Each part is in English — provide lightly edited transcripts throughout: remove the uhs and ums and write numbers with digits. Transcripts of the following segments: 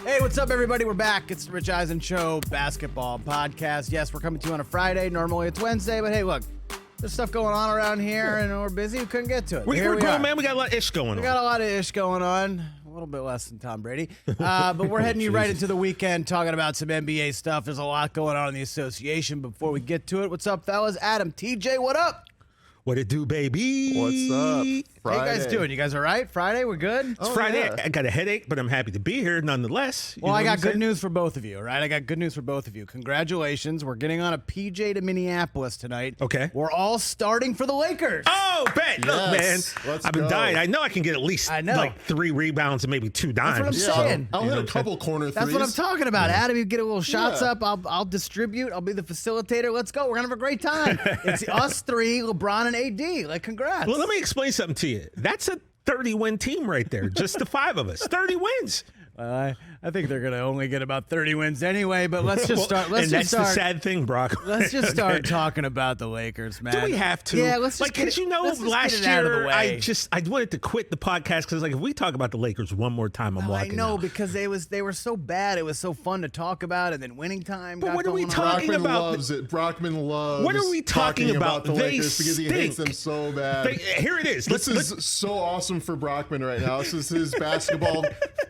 Hey, what's up, everybody? We're back. It's the Rich Eisen Show basketball podcast. Yes, we're coming to you on a Friday. Normally it's Wednesday, but hey, look, there's stuff going on around here, and we're busy. We couldn't get to it. We're grown, man. We got a lot of ish going on. We got a lot of ish going on. A little bit less than Tom Brady. But we're heading you right into the weekend talking about some NBA stuff. There's a lot going on in the association. Before we get to it, what's up, fellas? Adam, TJ, what up? What it do, baby? What's up? Friday. How you guys doing? You guys all right? Friday, we're good? It's Friday. Yeah. I got a headache, but I'm happy to be here nonetheless. Well, I got good news for both of you, all right? I got good news for both of you. Congratulations. We're getting on a PJ to Minneapolis tonight. Okay. We're all starting for the Lakers. Oh, bet. Yes. Look, man, I've been dying. I know I can get at least like 3 rebounds and maybe 2 dimes. That's what I'm saying. I'll hit a couple corner threes. That's what I'm talking about. Adam, you get a little shots up. I'll distribute. I'll be the facilitator. Let's go. We're going to have a great time. It's us 3, LeBron and AD. Like, congrats. Well, let me explain something to you. That's a 30-win team right there. Just the 5 of us. 30 wins. I think they're going to only get about 30 wins anyway, but let's just start. That's the sad thing, Brock. Let's just start talking about the Lakers, man. Do we have to? Yeah, let's just like, because you know, last year I wanted to quit the podcast because like if we talk about the Lakers one more time, I'm walking. I know out. because they were so bad. It was so fun to talk about, and then winning time. But what are we talking Brockman about? Loves it. Brockman loves. What are we talking about? The Lakers because stink. he hates them so bad. Here it is. This is so awesome for Brockman right now. This is his basketball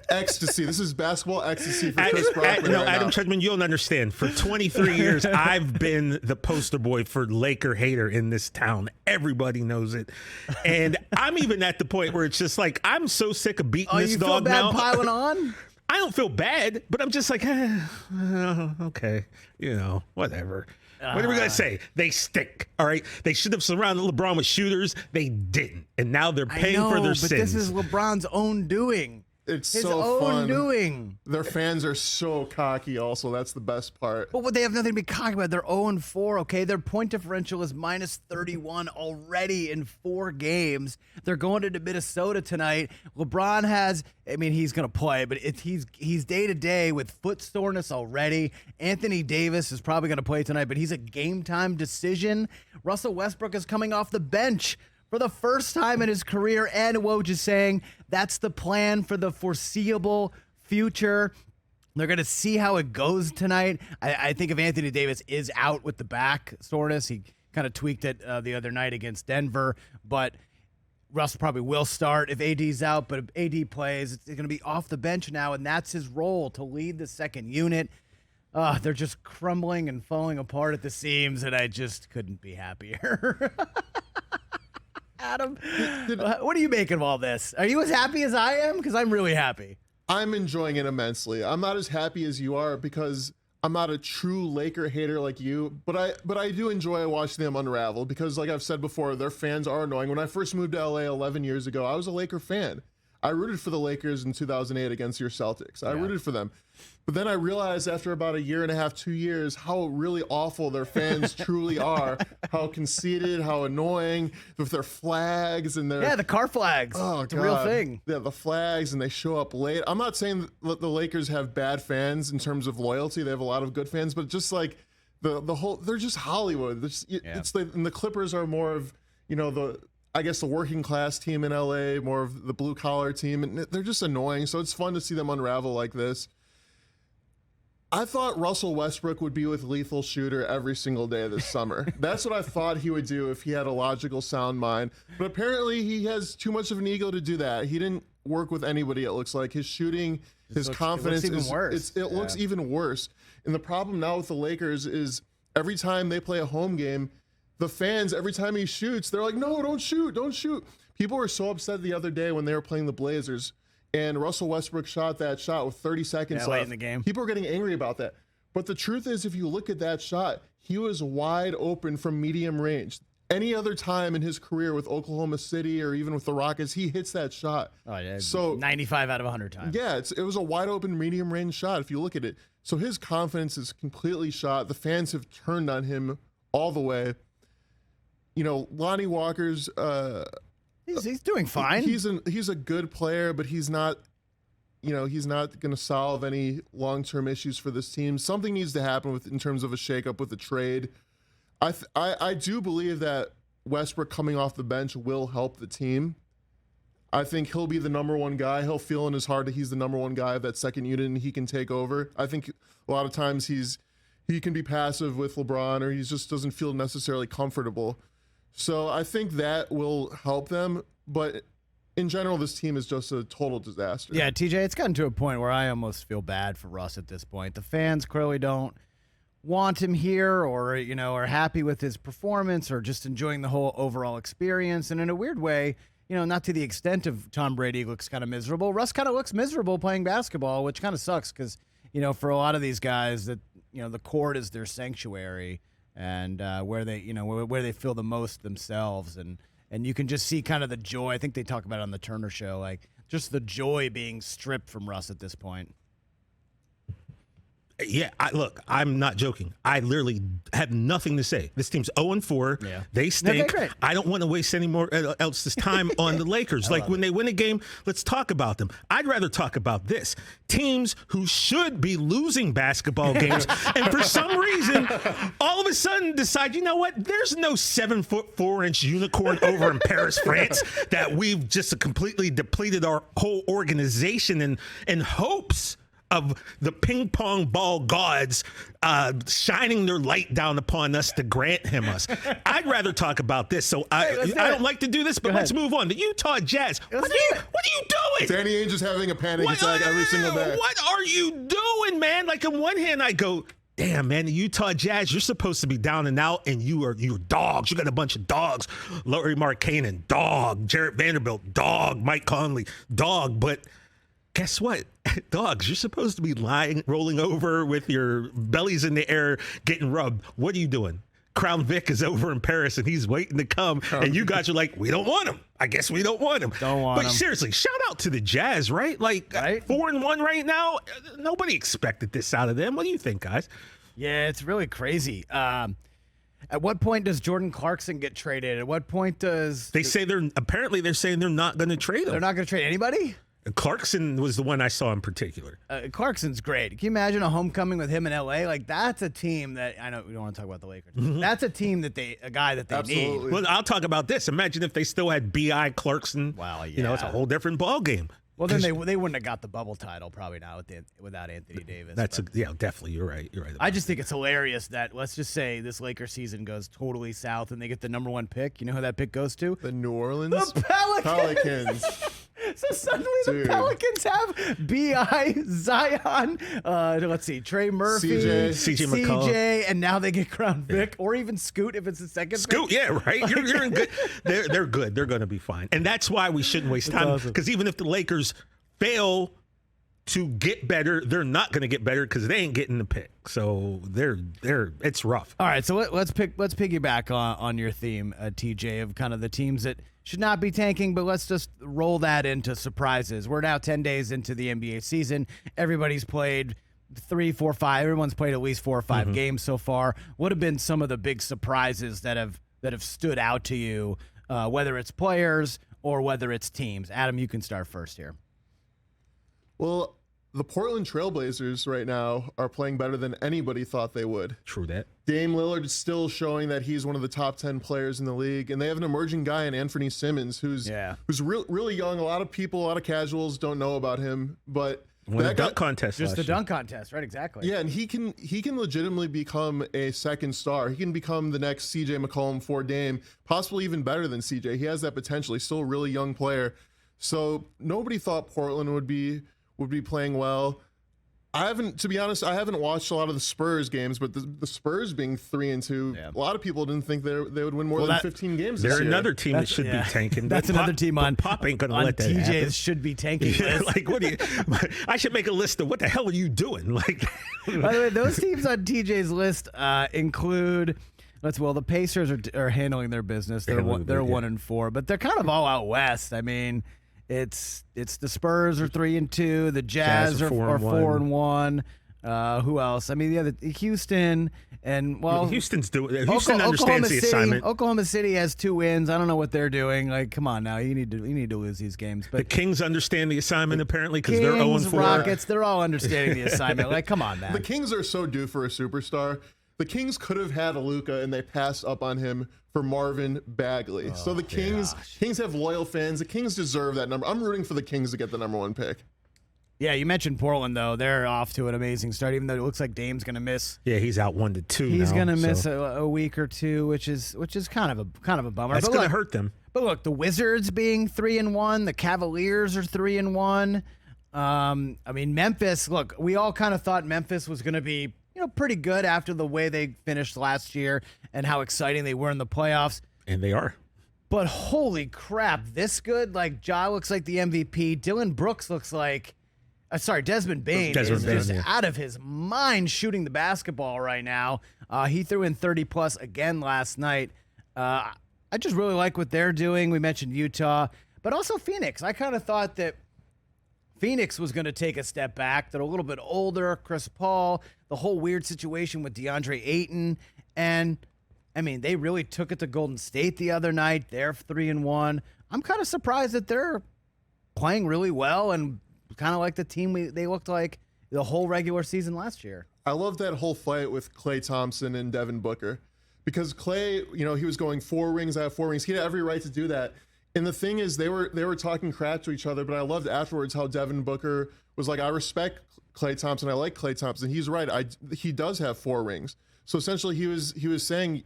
ecstasy. This is basketball ecstasy for Chris Brockman. No, right Adam now. Chudwin, you don't understand. For 23 years, I've been the poster boy for Laker hater in this town. Everybody knows it. And I'm even at the point where it's just like, I'm so sick of beating this dog now. You feel bad piling on? I don't feel bad, but I'm just like, okay, whatever. What are we going to say? They stink, all right? They should have surrounded LeBron with shooters. They didn't. And now they're paying for their sins. But this is LeBron's own doing. It's his so own fun. doing. Their fans are so cocky also. That's the best part. But they have nothing to be cocky about. They're 0-4, okay? Their point differential is minus 31 already in 4 games. They're going to Minnesota tonight. LeBron he's going to play, but he's day-to-day with foot soreness already. Anthony Davis is probably going to play tonight, but he's a game-time decision. Russell Westbrook is coming off the bench for the first time in his career, and Woj is saying that's the plan for the foreseeable future. They're going to see how it goes tonight. I think if Anthony Davis is out with the back soreness, he kind of tweaked it the other night against Denver, but Russ probably will start if AD's out, but if AD plays, it's going to be off the bench now, and that's his role, to lead the second unit. They're just crumbling and falling apart at the seams, and I just couldn't be happier. Adam, what are you making of all this? Are you as happy as I am? Because I'm really happy. I'm enjoying it immensely. I'm not as happy as you are because I'm not a true Laker hater like you, but I do enjoy watching them unravel because, like I've said before, their fans are annoying. When I first moved to LA 11 years ago, I was a Laker fan. I rooted for the Lakers in 2008 against your Celtics. I rooted for them. But then I realized after about a year and a half, 2 years, how really awful their fans truly are, how conceited, how annoying with their flags and their... Yeah, the car flags. Oh, it's a real thing. Yeah, the flags, and they show up late. I'm not saying that the Lakers have bad fans in terms of loyalty. They have a lot of good fans, but just like the whole... They're just Hollywood. It's like, and the Clippers are more of, I guess the working class team in LA, more of the blue collar team, and they're just annoying. So it's fun to see them unravel like this. I thought Russell Westbrook would be with Lethal Shooter every single day this summer. That's what I thought he would do if he had a logical, sound mind. But apparently he has too much of an ego to do that. He didn't work with anybody, it looks like. His shooting, his confidence, it looks even worse. It looks even worse. And the problem now with the Lakers is every time they play a home game, the fans, every time he shoots, they're like, no, don't shoot, don't shoot. People were so upset the other day when they were playing the Blazers, and Russell Westbrook shot that shot with 30 seconds left. Late in the game. People are getting angry about that. But the truth is, if you look at that shot, he was wide open from medium range. Any other time in his career with Oklahoma City or even with the Rockets, he hits that shot. Oh, yeah. So 95 out of 100 times. Yeah, it was a wide open medium range shot if you look at it. So his confidence is completely shot. The fans have turned on him all the way. Lonnie Walker's he's doing fine. He's a good player, but he's not he's not going to solve any long-term issues for this team. Something needs to happen in terms of a shakeup with the trade. I do believe that Westbrook coming off the bench will help the team. I think he'll be the number one guy. He'll feel in his heart that he's the number one guy of that second unit and he can take over. I think a lot of times he can be passive with LeBron, or he just doesn't feel necessarily comfortable. So I think that will help them. But in general, this team is just a total disaster. Yeah, TJ, it's gotten to a point where I almost feel bad for Russ at this point. The fans clearly don't want him here, or are happy with his performance, or just enjoying the whole overall experience. And in a weird way, not to the extent of Tom Brady looks kind of miserable. Russ kind of looks miserable playing basketball, which kind of sucks because, for a lot of these guys that, the court is their sanctuary and where they feel the most themselves. And you can just see kind of the joy. I think they talk about it on the Turner Show, like just the joy being stripped from Russ at this point. Yeah, look, I'm not joking. I literally have nothing to say. This team's 0-4. Yeah. They stink. Okay, great. I don't want to waste any more else's time on the Lakers. Like when they win a game, let's talk about them. I'd rather talk about this. Teams who should be losing basketball games, and for some reason, all of a sudden decide, you know what? There's no 7'4" unicorn over in Paris, France, that we've just completely depleted our whole organization in hopes of the ping pong ball gods shining their light down upon us to grant him us. I'd rather talk about this. So I don't like to do this, but let's move on. The Utah Jazz. What are you doing? Danny Ainge is having a panic attack every single day. What are you doing, man? Like on one hand, I go, damn, man, the Utah Jazz, you're supposed to be down and out, and you're dogs. You got a bunch of dogs. Laurie Markkanen, dog. Jarrett Vanderbilt, dog. Mike Conley, dog. But guess what? Dogs, you're supposed to be rolling over with your bellies in the air, getting rubbed. What are you doing? Crown Vic is over in Paris, and he's waiting to come. And you guys are like, we don't want him. I guess we don't want him. But seriously, shout out to the Jazz, right? Like 4-1 right now. Nobody expected this out of them. What do you think, guys? Yeah, it's really crazy. At what point does Jordan Clarkson get traded? At what point does they're saying they're not going to trade him? They're not going to trade anybody? Clarkson was the one I saw in particular. Clarkson's great. Can you imagine a homecoming with him in LA? Like, that's a team that, I know we don't want to talk about the Lakers. That's a team a guy that they Absolutely. need. Well, I'll talk about this. Imagine if they still had B.I. Clarkson. Wow, yeah. It's a whole different ball game. Well, then they wouldn't have got the bubble title probably now without Anthony Davis. Definitely. You're right. I just think it's hilarious that, let's just say this Lakers season goes totally south and they get the number one pick. You know who that pick goes to? The New Orleans The Pelicans. So suddenly the Pelicans have B.I., Zion, let's see, Trey Murphy, CJ McCollum, and now they get Crown Vic, or even Scoot if it's the second Scoot, pick. yeah, right? You're in good. They're good. They're going to be fine. And that's why we shouldn't waste time, because even if the Lakers fail to get better, they're not going to get better because they ain't getting the pick. So it's rough. All right, so let's piggyback on your theme, TJ, of kind of the teams that should not be tanking, but let's just roll that into surprises. We're now 10 days into the NBA season. Everybody's played 3, 4, 5. Everyone's played at least 4 or 5 games so far. What have been some of the big surprises that have stood out to you, whether it's players or whether it's teams? Adam, you can start first here. Well, the Portland Trailblazers right now are playing better than anybody thought they would. True that. Dame Lillard is still showing that he's one of the top 10 players in the league, and they have an emerging guy in Anthony Simmons who's really young. A lot of casuals don't know about him, but won a dunk contest. Just the dunk contest, right? Exactly. Yeah, and he can legitimately become a second star. He can become the next CJ McCollum for Dame, possibly even better than CJ. He has that potential. He's still a really young player. So nobody thought Portland would be playing well. To be honest, I haven't watched a lot of the Spurs games, but the Spurs being 3-2, a lot of people didn't think they would win more than 15 games this year. They're another team that should be tanking. That's another team on Pop ain't gonna let that TJ's happen. should be tanking list. Like, what do you? I should make a list of what the hell are you doing? Like, by the way, those teams on TJ's list include. The Pacers are handling their business. They're 1-4, but they're kind of all out west. I mean, it's the Spurs are 3-2. The Jazz are 4-1. Who else? I mean, the Houston Houston understands the assignment. Oklahoma City has 2 wins. I don't know what they're doing. Like, come on now, you need to lose these games. But the Kings understand the assignment apparently because they're 0-4. Rockets, they're all understanding the assignment. Like, come on, man. The Kings are so due for a superstar. The Kings could have had a Luka, and they passed up on him for Marvin Bagley. So the Kings have loyal fans. The Kings deserve that number. I'm rooting for the Kings to get the number 1 pick. Yeah, you mentioned Portland, though. They're off to an amazing start, even though it looks like Dame's going to miss. Yeah, he's out 1 to 2 He's now, going to miss a week or two, which is kind of a bummer. That's going to hurt them. But look, the Wizards being 3-1, the Cavaliers are 3-1. I mean, Memphis. Look, we all kind of thought Memphis was going to be, pretty good after the way they finished last year and how exciting they were in the playoffs. And they are. But holy crap, this good? Like, Ja looks like the MVP. Dylan Brooks looks like, Desmond Bane is just out of his mind shooting the basketball right now. He threw in 30-plus again last night. I just really like what they're doing. We mentioned Utah, but also Phoenix. I kind of thought that Phoenix was going to take a step back. They're a little bit older. Chris Paul, the whole weird situation with DeAndre Ayton. And, I mean, they really took it to Golden State the other night. They're 3-1. I'm kind of surprised that they're playing really well and kind of like the team they looked like the whole regular season last year. I love that whole fight with Klay Thompson and Devin Booker because Klay, he was going 4 rings. I have 4 rings. He had every right to do that. And the thing is, they were talking crap to each other, but I loved afterwards how Devin Booker was like, I respect Klay Thompson. I like Klay Thompson. He's right. He does have 4 rings. So essentially he was saying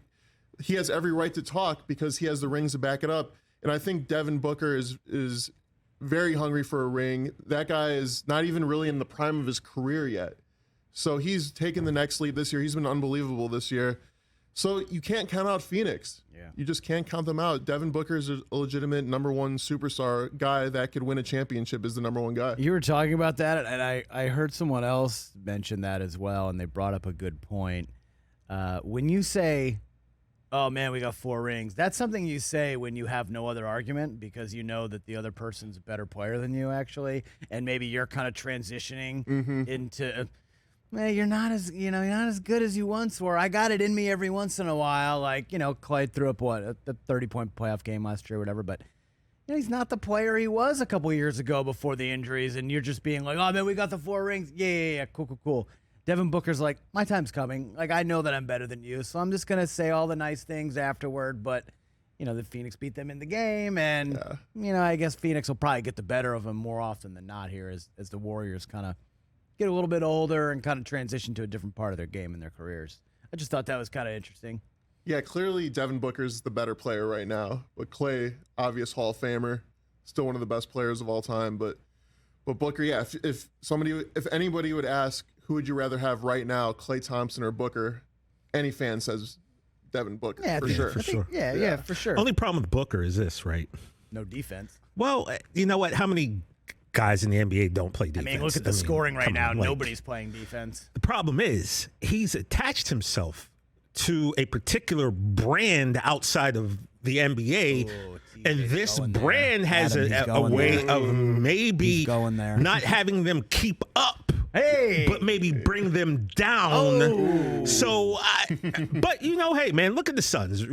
he has every right to talk because he has the rings to back it up. And I think Devin Booker is very hungry for a ring. That guy is not even really in the prime of his career yet. So he's taken the next leap this year. He's been unbelievable this year. So you can't count out Phoenix. Yeah. You just can't count them out. Devin Booker is a legitimate number 1 superstar guy that could win a championship is the number 1 guy. You were talking about that, and I heard someone else mention that as well, and they brought up a good point. When you say, oh, man, we got 4 rings, that's something you say when you have no other argument because you know that the other person's a better player than you, actually, and maybe you're kind of transitioning into man, you're not as good as you once were. I got it in me every once in a while. Like, Klay threw up a 30-point playoff game last year or whatever, but he's not the player he was a couple years ago before the injuries, and you're just being like, oh, man, we got the 4 rings. Yeah, cool. Devin Booker's like, my time's coming. Like, I know that I'm better than you, so I'm just going to say all the nice things afterward, but, the Phoenix beat them in the game, and, I guess Phoenix will probably get the better of them more often than not here as the Warriors kind of get a little bit older and kind of transition to a different part of their game in their careers. I just thought that was kind of interesting. Yeah, clearly Devin Booker's the better player right now. But Klay, obvious Hall of Famer, still one of the best players of all time. But Booker, yeah, if anybody would ask, who would you rather have right now, Klay Thompson or Booker, any fan says Devin Booker, for sure. For sure. Yeah, for sure. Only problem with Booker is this, right? No defense. Well, you know what? How many guys in the NBA don't play defense? I mean, look at the scoring right now. Nobody's playing defense. The problem is he's attached himself to a particular brand outside of the NBA. And this brand has a way of maybe not having them keep up, but maybe bring them down. So, but hey, man, look at the Suns.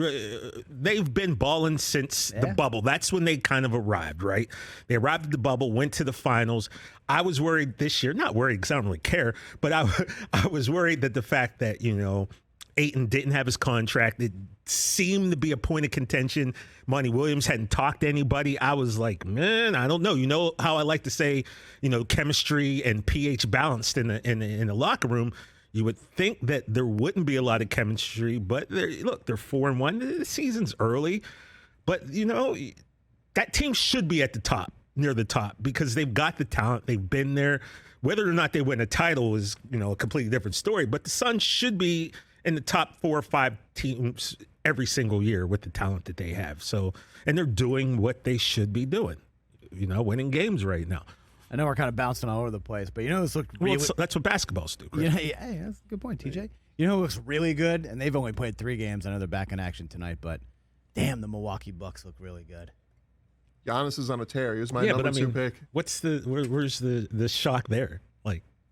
They've been balling since the bubble. That's when they kind of arrived, right? They arrived at the bubble, went to the finals. I was worried this year, not worried because I don't really care, but I was worried that the fact that, Ayton didn't have his contract. It seemed to be a point of contention. Monty Williams hadn't talked to anybody. I was like, man, I don't know. You know how I like to say, chemistry and pH balanced in the locker room. You would think that there wouldn't be a lot of chemistry, but they're 4-1. The season's early, but that team should be at the top, near the top, because they've got the talent. They've been there. Whether or not they win a title is, a completely different story. But the Suns should be in the top 4 or 5 teams every single year with the talent that they have. So, and they're doing what they should be doing, winning games right now. I know we're kind of bouncing all over the place, but this looked really... Well, that's what basketballs do, Chris. Yeah, that's a good point, TJ. Who looks really good, and they've only played 3 games. I know they're back in action tonight, but damn, the Milwaukee Bucks look really good. Giannis is on a tear. He was my number 2 pick. Where's the shock there?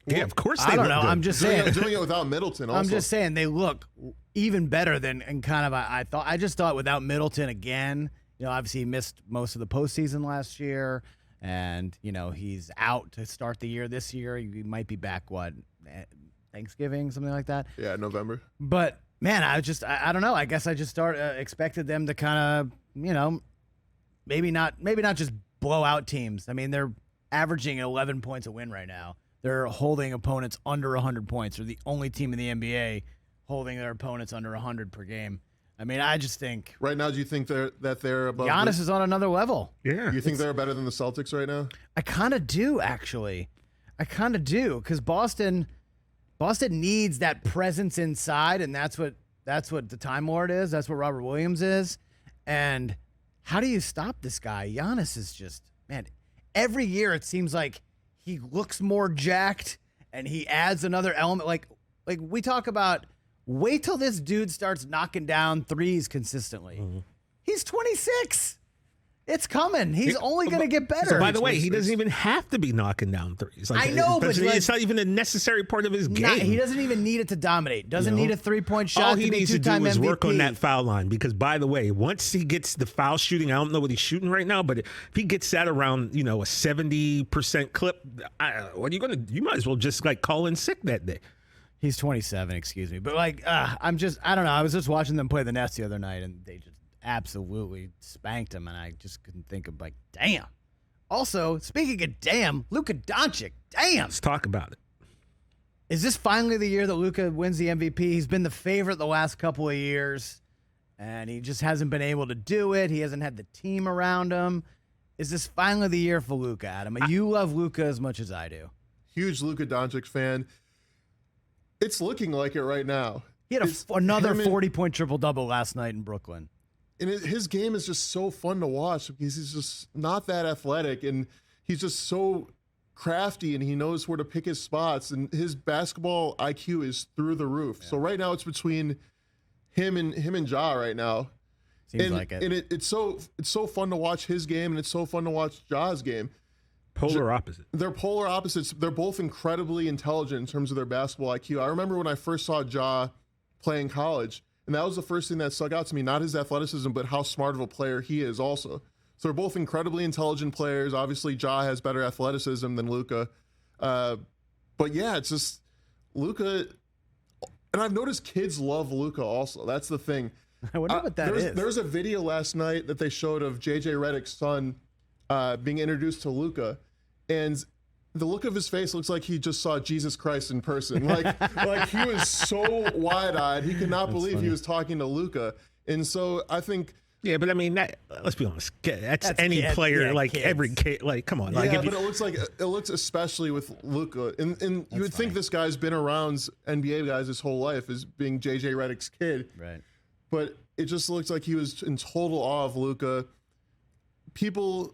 Yeah, of course they I don't look know. good. I'm just saying. Doing it without Middleton also. I'm just saying they look even better than and kind of I just thought without Middleton again, obviously he missed most of the postseason last year and, he's out to start the year this year. He might be back Thanksgiving, something like that. Yeah, November. But man, I don't know. I guess I just expected them to kind of, maybe not just blow out teams. I mean, they're averaging 11 points a win right now. They're holding opponents under 100 points. They're the only team in the NBA holding their opponents under 100 per game. I mean, I just think right now, do you think they're above? Giannis is on another level. Yeah. You think they're better than the Celtics right now? I kind of do, actually. I kind of do, because Boston needs that presence inside, and that's what the Time Lord is. That's what Robert Williams is. And how do you stop this guy? Giannis is just, man, every year it seems like he looks more jacked, and he adds another element. Like we talk about, wait till this dude starts knocking down threes consistently. Mm-hmm. He's 26. It's coming. He's only going to get better. So by the way, he doesn't even have to be knocking down threes. I know, but it's not even a necessary part of his game. He doesn't even need it to dominate. Doesn't need a 3-point shot. All he needs to do is MVP. work on that foul line. Because by the way, once he gets the foul shooting, I don't know what he's shooting right now, but if he gets that around, a 70% clip, what are you going to? You might as well just call in sick that day. He's 27. Excuse me, but I don't know. I was just watching them play the Nets the other night, and they just absolutely spanked him, and I just couldn't think of damn. Also, speaking of damn, Luka Doncic, damn. Let's talk about it. Is this finally the year that Luka wins the MVP? He's been the favorite the last couple of years, and he just hasn't been able to do it. He hasn't had the team around him. Is this finally the year for Luka, Adam? You love Luka as much as I do. Huge Luka Doncic fan. It's looking like it right now. He had another 40-point triple-double last night in Brooklyn. And his game is just so fun to watch because he's just not that athletic, and he's just so crafty, and he knows where to pick his spots, and his basketball IQ is through the roof. Yeah. So right now it's between him and Ja right now. Seems like it. And it's so fun to watch his game, and it's so fun to watch Ja's game. Polar opposite. They're polar opposites. They're both incredibly intelligent in terms of their basketball IQ. I remember when I first saw Ja play in college, and that was the first thing that stuck out to me, not his athleticism, but how smart of a player he is also. So they're both incredibly intelligent players. Obviously, Ja has better athleticism than Luka. But yeah, it's just Luka. And I've noticed kids love Luka also. That's the thing. I wonder what that is. There was a video last night that they showed of JJ Redick's son being introduced to Luka. And the look of his face looks like he just saw Jesus Christ in person. Like he was so wide-eyed. He could not believe he was talking to Luka. And so I think... Yeah, but I mean, let's be honest. That's any kid, player, kids. Every kid. Come on. Yeah, but it looks especially with Luka. And you would think this guy's been around NBA guys his whole life as being JJ Redick's kid. Right. But it just looks like he was in total awe of Luka. People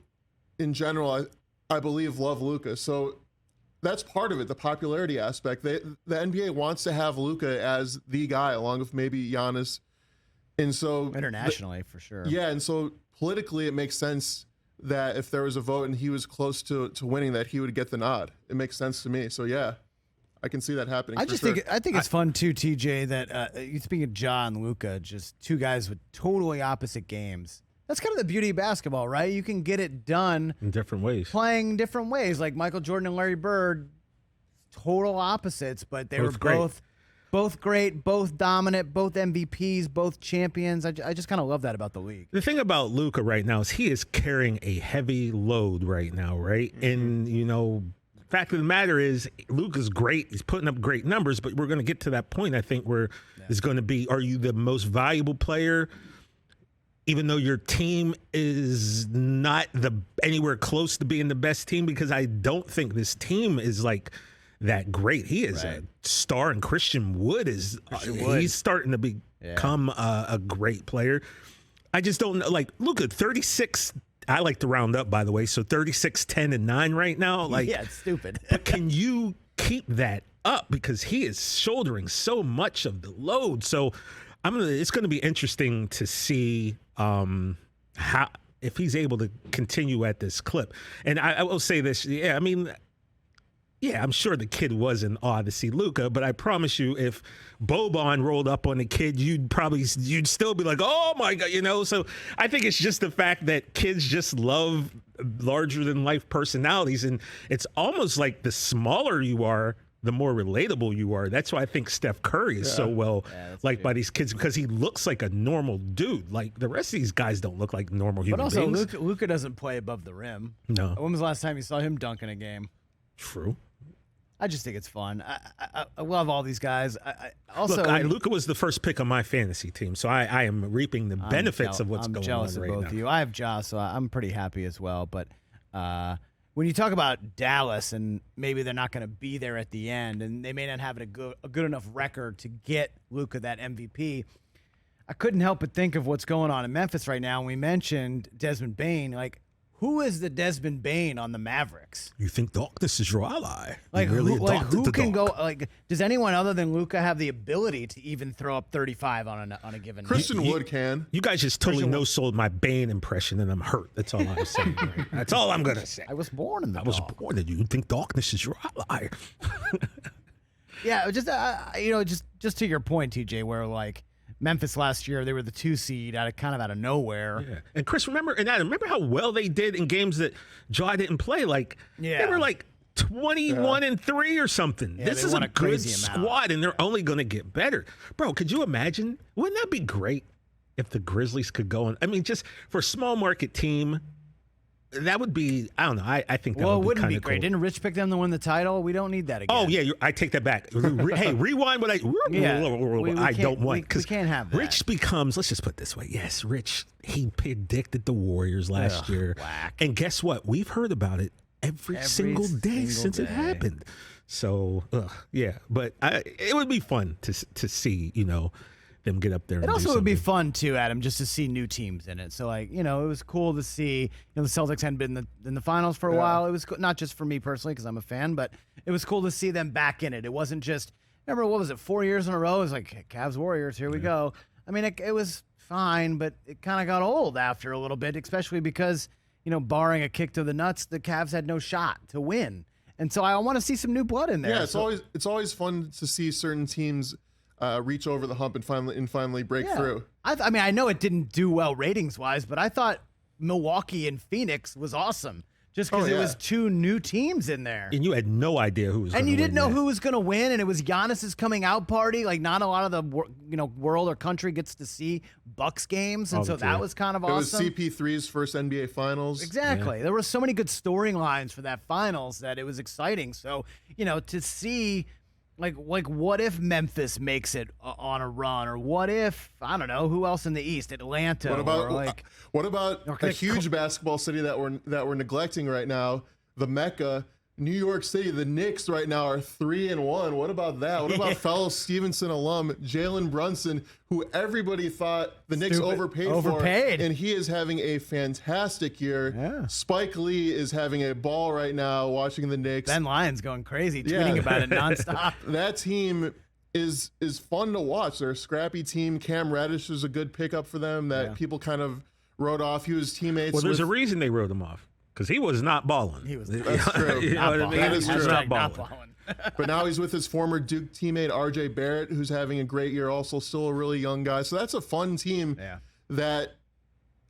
in general, I believe, love Luka. So that's part of it, the popularity aspect. The NBA wants to have Luka as the guy, along with maybe Giannis. And so internationally, for sure. Yeah, and so politically, it makes sense that if there was a vote and he was close to winning, that he would get the nod. It makes sense to me. So yeah, I can see that happening. I think it's fun too, TJ. That you speaking of Ja and Luka, just two guys with totally opposite games. That's kind of the beauty of basketball, right? You can get it done in different ways, playing different ways. Like Michael Jordan and Larry Bird, total opposites, but they were both great, both dominant, both MVPs, both champions. I just kind of love that about the league. The thing about Luka right now is he is carrying a heavy load right now, right? Mm-hmm. And, fact of the matter is Luka's great. He's putting up great numbers, but we're going to get to that point, I think, where it's going to be, are you the most valuable player? Even though your team is not anywhere close to being the best team, because I don't think this team is that great. He is a star, and Christian Wood is he's starting to become a great player. I just don't know. Luka, 36. I like to round up, by the way. So 36, 10, and 9 right now. Yeah, it's stupid. But can you keep that up? Because he is shouldering so much of the load. So it's going to be interesting to see how if he's able to continue at this clip. And I will say this. Yeah, I mean. Yeah, I'm sure the kid was in awe to see Luka, but I promise you, if Boban rolled up on the kid, you'd still be like, oh my God, So I think it's just the fact that kids just love larger than life personalities, and it's almost like the smaller you are, the more relatable you are. That's why I think Steph Curry is so well liked by these kids, because he looks like a normal dude. Like the rest of these guys don't look like normal human beings. But also, beings. Luka doesn't play above the rim. No. When was the last time you saw him dunk in a game? True. I just think it's fun. I love all these guys. Luka was the first pick on my fantasy team, so I am reaping the benefits of what's going on right now. I'm jealous of both of you. I have Josh, so I'm pretty happy as well. But when you talk about Dallas and maybe they're not going to be there at the end, and they may not have a good enough record to get Luka that MVP, I couldn't help but think of what's going on in Memphis right now. And we mentioned Desmond Bane, like. Who is the Desmond Bane on the Mavericks? You think darkness is your ally? Like who can go? Like, does anyone other than Luka have the ability to even throw up 35 on a given night? Christian Wood can. You guys just totally no-sold my Bane impression, and I'm hurt. That's all I'm saying. That's all I'm gonna say. I was born in the. I was born in you. You think darkness is your ally? Yeah, just to your point, TJ, where like. Memphis last year, they were the 2 seed out of nowhere. Yeah. And Chris, remember how well they did in games that Ja didn't play? Like they were like 21-3 or something. Yeah, this is a good squad, and they're only going to get better. Bro, could you imagine? Wouldn't that be great if the Grizzlies could go on? I mean, just for a small market team, that would be, I don't know. I think that would be wouldn't kind be of great. cool. Didn't Rich pick them to win the title? We don't need that again. Oh, yeah. I take that back. Hey, rewind what I don't want. We can't have that. Rich becomes, let's just put it this way. Yes, Rich, he predicted the Warriors last year. Whack. And guess what? We've heard about it every single day since it happened. So, yeah. But it would be fun to see, them get up there. It also would be fun too, Adam, just to see new teams in it. So like, it was cool to see. The Celtics hadn't been in the finals for a while. It was not just for me personally because I'm a fan, but it was cool to see them back in it. It wasn't just remember what was it 4 years in a row? It was like Cavs Warriors. Here we go. I mean, it was fine, but it kind of got old after a little bit, especially because barring a kick to the nuts, the Cavs had no shot to win, and so I want to see some new blood in there. Yeah, it's always fun to see certain teams. Reach over the hump and finally break through. I mean, I know it didn't do well ratings wise, but I thought Milwaukee and Phoenix was awesome just because it was two new teams in there. And you had no idea who was going to win. And you didn't know who was going to win, and it was Giannis's coming out party. Like not a lot of the world or country gets to see Bucks games, and so that was kind of awesome. It was CP3's first NBA Finals. Exactly. Yeah. There were so many good storylines for that finals that it was exciting. So to see. Like what if Memphis makes it on a run, or what if I don't know who else in the East, Atlanta? What about a huge basketball city that we're neglecting right now, the Mecca, New York City? The Knicks right now are 3-1. What about that? What about fellow Stevenson alum Jalen Brunson, who everybody thought the Knicks overpaid for, and he is having a fantastic year. Yeah. Spike Lee is having a ball right now watching the Knicks. Ben Lyons going crazy, tweeting about it nonstop. That team is fun to watch. They're a scrappy team. Cam Reddish is a good pickup for them that people kind of wrote off. He was teammates. Well, there's a reason they wrote him off. Because he was not balling. He was. That's true. That is true. Not balling. But now he's with his former Duke teammate RJ Barrett, who's having a great year. Also, still a really young guy. So that's a fun team. Yeah. That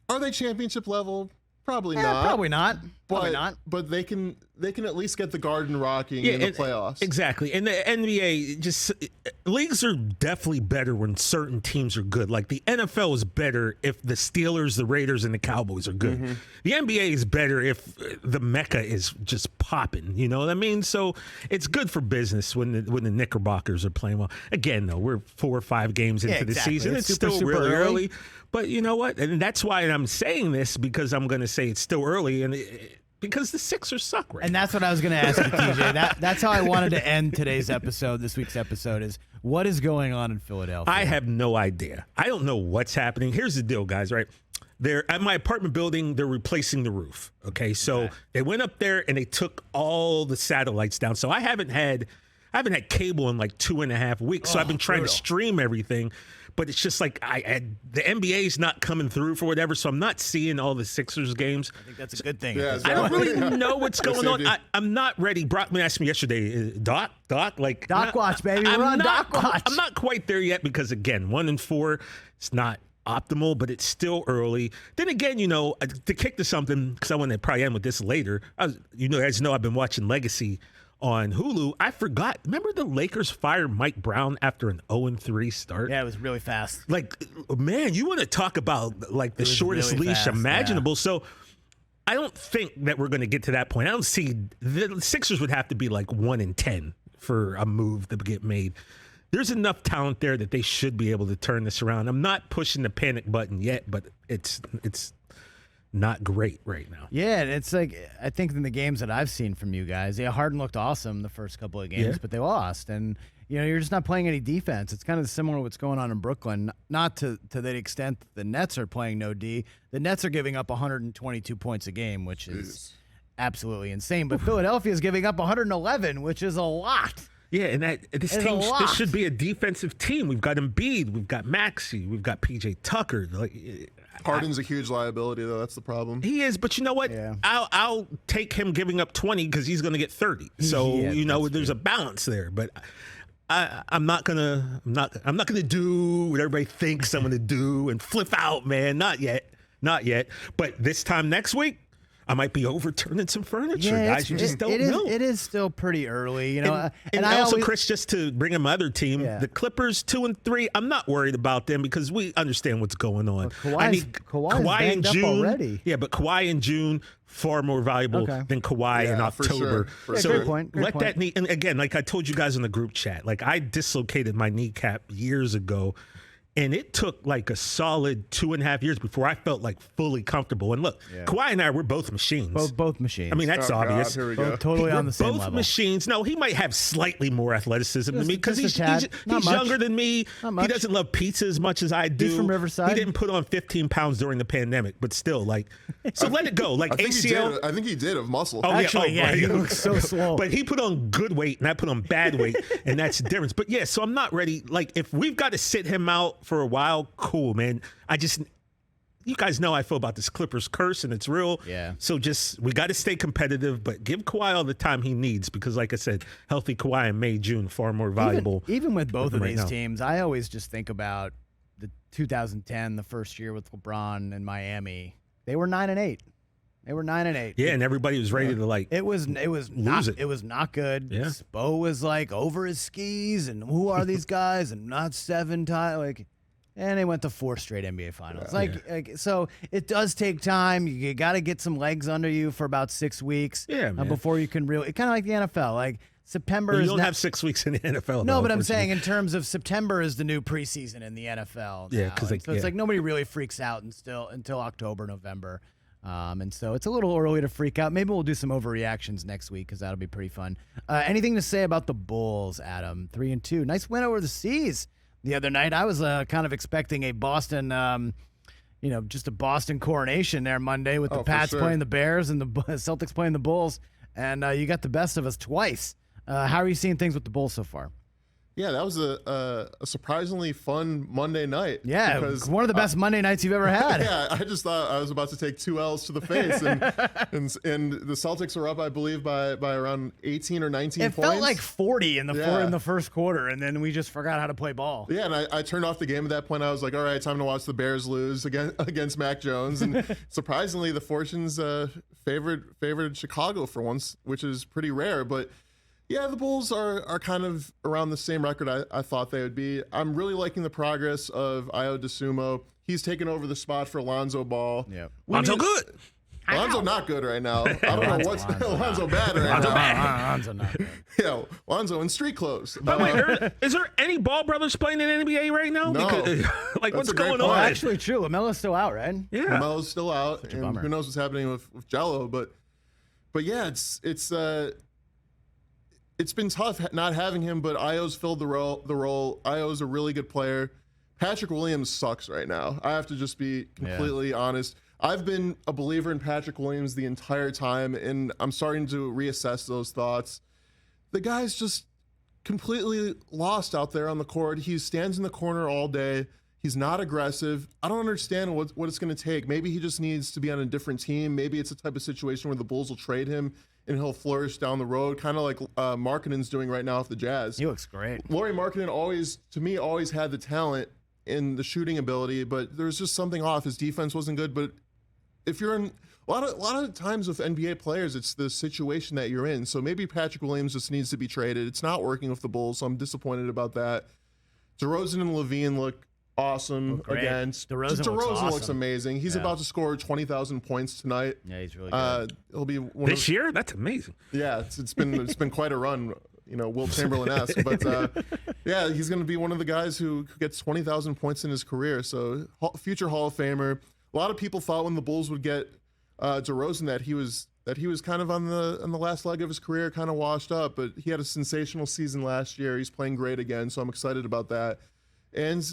are they championship level? Probably not. Probably not. But they can at least get the Garden rocking in the playoffs. Exactly. And the NBA leagues are definitely better when certain teams are good. Like the NFL is better if the Steelers, the Raiders, and the Cowboys are good. Mm-hmm. The NBA is better if the Mecca is just popping. You know what I mean? So it's good for business when the Knickerbockers are playing well. Again, though, we're 4 or 5 games into the season. It's still really early. But you know what? And that's why I'm saying this, because I'm going to say it's still early, and because the Sixers suck right now. And that's what I was going to ask you, TJ. That's how I wanted to end today's episode, this week's episode, is what is going on in Philadelphia? I have no idea. I don't know what's happening. Here's the deal, guys, right? They're at my apartment building. They're replacing the roof. Okay, so they went up there and they took all the satellites down. So I haven't had cable in like 2.5 weeks. So I've been trying to stream everything. But it's just like the NBA's not coming through for whatever, so I'm not seeing all the Sixers games. I think that's a good thing. Yeah, I don't really know what's going on. I'm not ready. Brockman asked me yesterday, Doc, Doc Watch, baby. We're on Doc Watch. I'm not quite there yet because, again, 1-4, it's not optimal, but it's still early. Then again, to kick to something, because I want to probably end with this later. As you know, I've been watching Legacy on Hulu. I forgot. Remember the Lakers fired Mike Brown after an 0-3 start? Yeah, it was really fast. Like, man, you want to talk about like the shortest really leash fast, imaginable. So I don't think that we're going to get to that point. I don't see the Sixers would have to be like 1-10 for a move to get made. There's enough talent there that they should be able to turn this around. I'm not pushing the panic button yet, but it's not great right now. Yeah, it's like, I think in the games that I've seen from you guys, Harden looked awesome the first couple of games, but they lost. And, you're just not playing any defense. It's kind of similar to what's going on in Brooklyn, not to the extent that the Nets are playing no D. The Nets are giving up 122 points a game, which is absolutely insane. But Philadelphia is giving up 111, which is a lot. Yeah, and this should be a defensive team. We've got Embiid, we've got Maxey, we've got PJ Tucker. Harden's a huge liability, though. That's the problem. He is, but you know what? Yeah. I'll take him giving up 20 because he's going to get 30. So there's a balance there. But I'm not gonna do what everybody thinks I'm gonna do and flip out, man. Not yet. But this time next week, I might be overturning some furniture, guys. You just don't know. It is still pretty early, And I also, Chris, just to bring in my other team, the Clippers 2-3. I'm not worried about them because we understand what's going on. Kawhi's in June already. Yeah, but Kawhi in June far more valuable than Kawhi in October. For so sure. Great point. That knee. And again, like I told you guys in the group chat, like I dislocated my kneecap years ago. And it took like a solid 2.5 years before I felt like fully comfortable. And look, Kawhi and I, we're both machines. Both machines. I mean, that's obvious. God, here we go. Totally on the same both level. Machines. No, he might have slightly more athleticism than me because he's younger than me. He doesn't love pizza as much as I do. He's from Riverside. He didn't put on 15 pounds during the pandemic, but still, like, so let it go. Like ACL. I think he did of muscle. Oh, Actually, right. he looks so slow. But he put on good weight and I put on bad weight, and that's the difference. But yeah, so I'm not ready. Like, if we've got to sit him out for a while, cool, man. You guys know I feel about this Clippers curse, and it's real. Yeah. So we got to stay competitive, but give Kawhi all the time he needs because, like I said, healthy Kawhi in May, June, far more valuable. Even with both of these teams, I always just think about the 2010, the first year with LeBron in Miami. They were 9-8. They were 9-8. Yeah, and everybody was ready to like. It was lose not. it. It was not good. Yeah. Spo was like over his skis, and who are these guys? And not 7 times like. And they went to 4 straight NBA finals. So it does take time. You got to get some legs under you for about 6 weeks before you can really. Kind of like the NFL. Like September you is don't have 6 weeks in the NFL. No, though, but I'm saying in terms of September is the new preseason in the NFL. Yeah, because it's like nobody really freaks out until October, November. And so it's a little early to freak out. Maybe we'll do some overreactions next week because that'll be pretty fun. Anything to say about the Bulls, Adam? 3-2. Nice win over the C's. The other night, I was kind of expecting a Boston, just a Boston coronation there Monday with the Pats playing the Bears and the Celtics playing the Bulls. And you got the best of us twice. How are you seeing things with the Bulls so far? Yeah, that was a surprisingly fun Monday night. Yeah, one of the best Monday nights you've ever had. Yeah, I just thought I was about to take 2 L's to the face, and the Celtics were up, I believe, by around 18 or 19 points. It felt like 40 in the first quarter, and then we just forgot how to play ball. Yeah, and I turned off the game at that point. I was like, all right, time to watch the Bears lose against Mac Jones, and surprisingly, the fortunes favored Chicago for once, which is pretty rare, but. Yeah, the Bulls are kind of around the same record I thought they would be. I'm really liking the progress of Ayo Dosunmu. He's taken over the spot for Lonzo Ball. Yeah, Lonzo good. Lonzo not good right now. I don't know what's Lonzo bad right now. Lonzo not good. Yeah, Lonzo in street clothes. But wait, is there any Ball brothers playing in the NBA right now? No. Because, like, what's going on? Well, actually, true. LaMelo's still out, right? Yeah, LaMelo's still out, and bummer. who knows what's happening with Jello? But yeah, it's been tough not having him, but Ayo's filled the role. Ayo's a really good player. Patrick Williams sucks right now. I have to just be completely honest. I've been a believer in Patrick Williams the entire time, and I'm starting to reassess those thoughts. The guy's just completely lost out there on the court. He stands in the corner all day. He's not aggressive. I don't understand what it's going to take. Maybe he just needs to be on a different team. Maybe it's a type of situation where the Bulls will trade him and he'll flourish down the road, kind of like Markkanen's doing right now with the Jazz. He looks great. Lauri Markkanen always had the talent and the shooting ability, but there's just something off. His defense wasn't good, but if you're in a lot of times with NBA players, it's the situation that you're in. So maybe Patrick Williams just needs to be traded. It's not working with the Bulls, so I'm disappointed about that. DeRozan and LaVine look awesome again. DeRozan looks amazing. He's about to score 20,000 points tonight. Yeah, he's really good. It'll be this year. That's amazing. Yeah, it's been quite a run. Wilt Chamberlain-esque, but yeah, he's going to be one of the guys who gets 20,000 points in his career. So future Hall of Famer. A lot of people thought when the Bulls would get DeRozan that he was kind of on the last leg of his career, kind of washed up. But he had a sensational season last year. He's playing great again, so I'm excited about that. And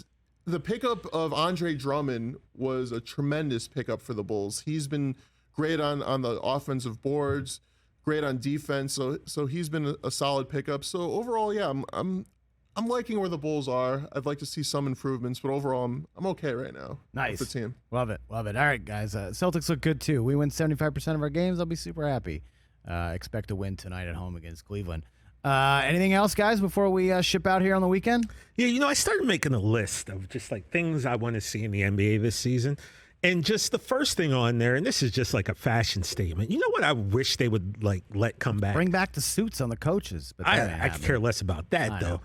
the pickup of Andre Drummond was a tremendous pickup for the Bulls. He's been great on the offensive boards. Great on defense, so he's been a solid pickup. So overall, yeah, I'm liking where the Bulls are. I'd like to see some improvements, but overall, I'm okay right now. Nice, with the team. Love it. All right, guys. Celtics look good too. We win 75% of our games. I'll be super happy. Expect to win tonight at home against Cleveland. Anything else, guys, before we ship out here on the weekend? Yeah, I started making a list of just like things I want to see in the NBA this season. And just the first thing on there, and this is just like a fashion statement. You know what I wish they would let come back? Bring back the suits on the coaches. But I care less about that, though.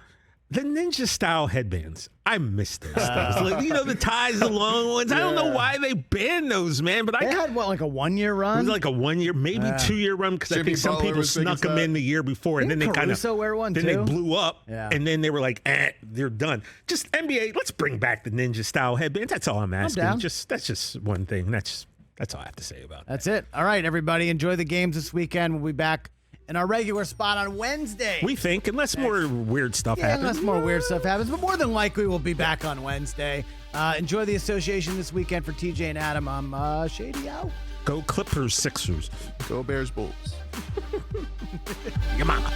The ninja style headbands. I miss those things. The ties, the long ones. Yeah. I don't know why they banned those, man. But they had like a 1 year run? It was like a 1 year, maybe 2 year run, because I think some people snuck them in the year before, and then they kind of wear one then too? They blew up, and then they were like, they're done. Just NBA, let's bring back the ninja style headbands. That's all I'm asking. That's just one thing. That's all I have to say about that. That's it. All right, everybody, enjoy the games this weekend. We'll be back in our regular spot on Wednesday. We think, unless more weird stuff happens. Unless more weird stuff happens. But more than likely, we'll be back on Wednesday. Enjoy the association this weekend for TJ and Adam. I'm Shady out. Go Clippers, Sixers. Go Bears, Bulls. Your mama.